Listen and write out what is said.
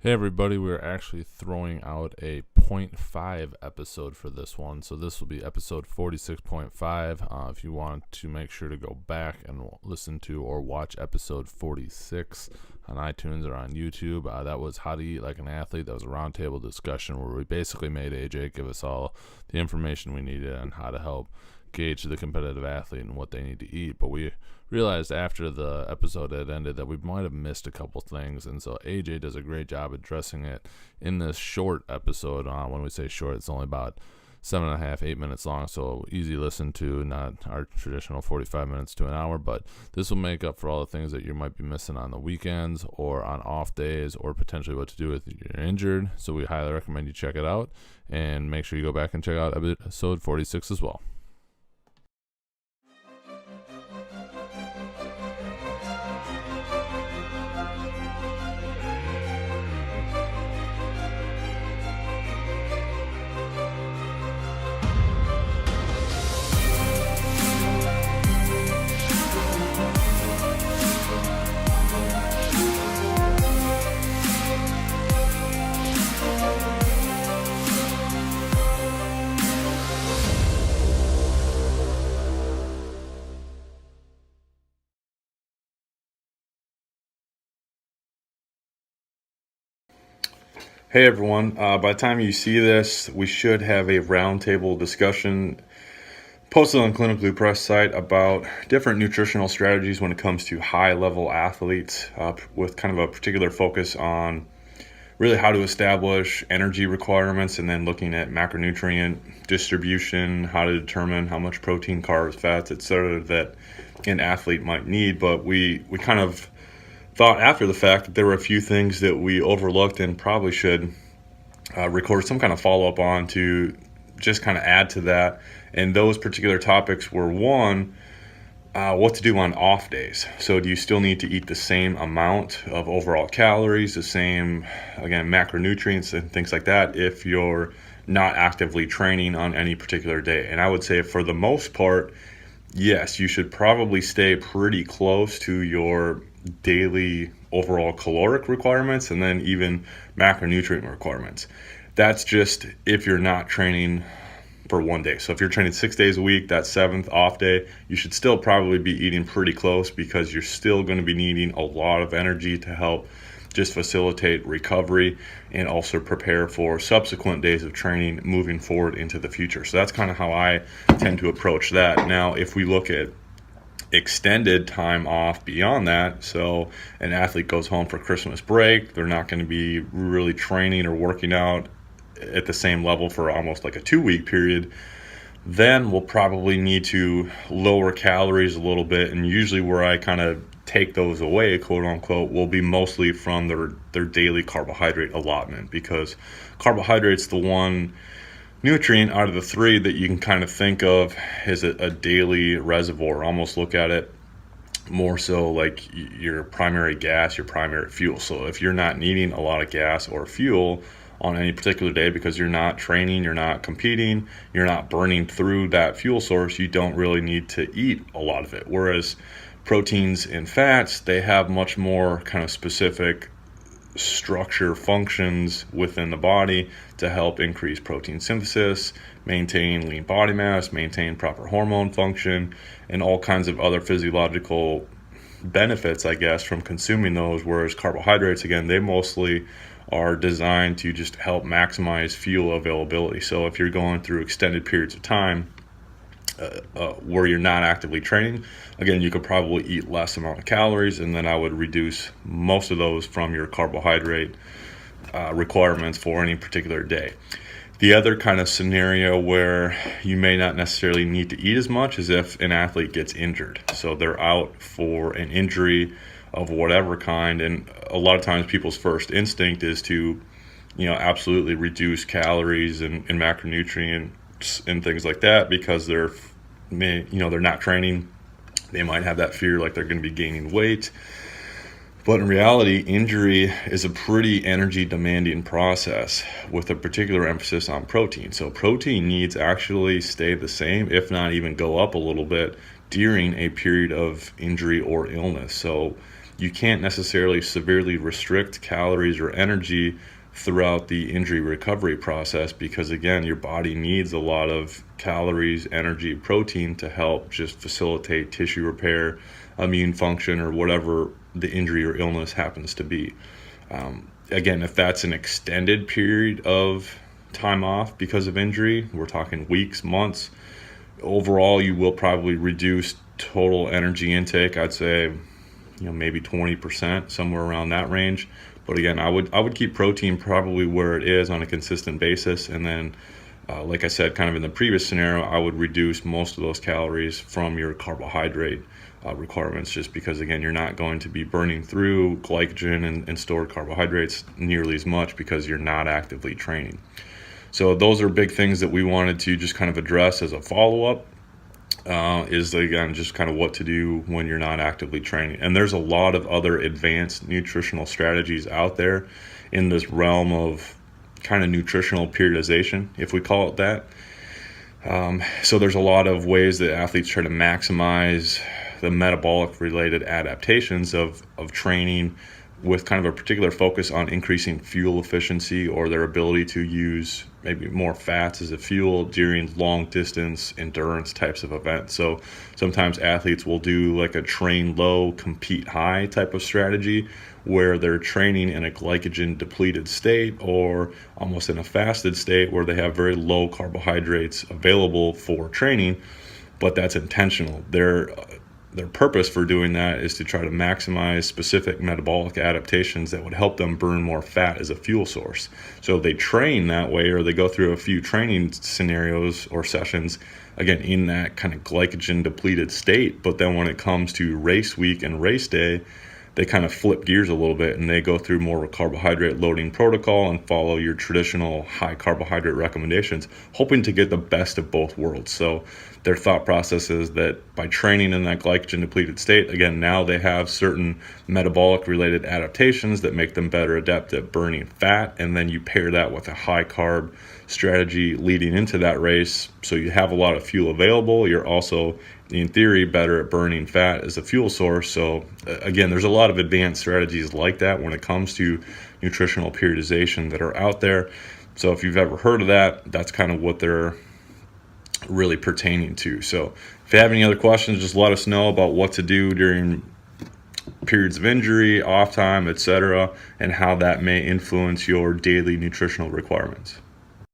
Hey everybody, we're actually throwing out a point 0.5 episode for this one. So this will be episode 46.5. If you want to make sure to go back and listen to or watch episode 46 on iTunes or on YouTube, that was How to Eat Like an Athlete. That was a roundtable discussion where we basically made AJ give us all the information we needed on how to help gauge the competitive athlete and what they need to eat. But we realized after the episode had ended that we might have missed a couple things, and so AJ does a great job addressing it in this short episode. When we say short, it's only about 7.5, 8 minutes long, so easy listen to, not our traditional 45 minutes to an hour. But this will make up for all the things that you might be missing on the weekends or on off days, or potentially what to do if you're injured. So we highly recommend you check it out, and make sure you go back and check out episode 46 as well. Hey everyone, by the time you see this, we should have a roundtable discussion posted on Clinical Blue Press site about different nutritional strategies when it comes to high-level athletes, with kind of a particular focus on really how to establish energy requirements, and then looking at macronutrient distribution, how to determine how much protein, carbs, fats, etc. that an athlete might need. But we kind of thought after the fact that there were a few things that we overlooked and probably should record some kind of follow-up on to just kind of add to that. And those particular topics were, one, what to do on off days. So do you still need to eat the same amount of overall calories, the same, again, macronutrients and things like that if you're not actively training on any particular day? And I would say for the most part, yes, you should probably stay pretty close to your daily overall caloric requirements and then even macronutrient requirements. That's just if you're not training for one day. So if you're training 6 days a week, that seventh off day, you should still probably be eating pretty close, because you're still going to be needing a lot of energy to help just facilitate recovery and also prepare for subsequent days of training moving forward into the future. So that's kind of how I tend to approach that. Now, if we look at extended time off beyond that, so an athlete goes home for Christmas break, they're not going to be really training or working out at the same level for almost like a 2-week period, then we'll probably need to lower calories a little bit. And usually where I kind of take those away, quote unquote, will be mostly from their daily carbohydrate allotment, because carbohydrate's the one nutrient out of the three that you can kind of think of as a daily reservoir. Almost look at it more so like your primary gas, your primary fuel. So if you're not needing a lot of gas or fuel on any particular day because you're not training, you're not competing, you're not burning through that fuel source, you don't really need to eat a lot of it. Whereas proteins and fats, they have much more kind of specific structure functions within the body to help increase protein synthesis, maintain lean body mass, maintain proper hormone function, and all kinds of other physiological benefits, I guess, from consuming those. Whereas carbohydrates, again, they mostly are designed to just help maximize fuel availability. So if you're going through extended periods of time where you're not actively training, again, you could probably eat less amount of calories, and then I would reduce most of those from your carbohydrate requirements for any particular day. The other kind of scenario where you may not necessarily need to eat as much is if an athlete gets injured. So they're out for an injury of whatever kind, and a lot of times people's first instinct is to, absolutely reduce calories and macronutrients and things like that, because they're not training. They might have that fear like they're going to be gaining weight. But in reality, injury is a pretty energy demanding process with a particular emphasis on protein. So protein needs actually stay the same, if not even go up a little bit during a period of injury or illness. So you can't necessarily severely restrict calories or energy throughout the injury recovery process, because again, your body needs a lot of calories, energy, protein to help just facilitate tissue repair, immune function, or whatever the injury or illness happens to be. Again, if that's an extended period of time off because of injury, we're talking weeks, months, overall you will probably reduce total energy intake. I'd say maybe 20%, somewhere around that range. But again, I would keep protein probably where it is on a consistent basis, and then like I said, kind of in the previous scenario, I would reduce most of those calories from your carbohydrate requirements, just because again, you're not going to be burning through glycogen and stored carbohydrates nearly as much because you're not actively training. So those are big things that we wanted to just kind of address as a follow-up. Is again just kind of what to do when you're not actively training. And there's a lot of other advanced nutritional strategies out there in this realm of kind of nutritional periodization, if we call it that. So there's a lot of ways that athletes try to maximize the metabolic related adaptations of training, with kind of a particular focus on increasing fuel efficiency or their ability to use maybe more fats as a fuel during long distance endurance types of events. So sometimes athletes will do like a train low, compete high type of strategy, where they're training in a glycogen depleted state or almost in a fasted state where they have very low carbohydrates available for training, but that's intentional. Their purpose for doing that is to try to maximize specific metabolic adaptations that would help them burn more fat as a fuel source. So they train that way, or they go through a few training scenarios or sessions, again, in that kind of glycogen depleted state. But then when it comes to race week and race day, they kind of flip gears a little bit and they go through more of a carbohydrate loading protocol and follow your traditional high carbohydrate recommendations, hoping to get the best of both worlds. So their thought process is that by training in that glycogen depleted state, again, now they have certain metabolic related adaptations that make them better adept at burning fat. And then you pair that with a high carb strategy leading into that race. So you have a lot of fuel available. You're also, in theory, better at burning fat as a fuel source. So again, there's a lot of advanced strategies like that when it comes to nutritional periodization that are out there. So if you've ever heard of that, that's kind of what they're really pertaining to. So if you have any other questions, just let us know about what to do during periods of injury, off time, etc., and how that may influence your daily nutritional requirements.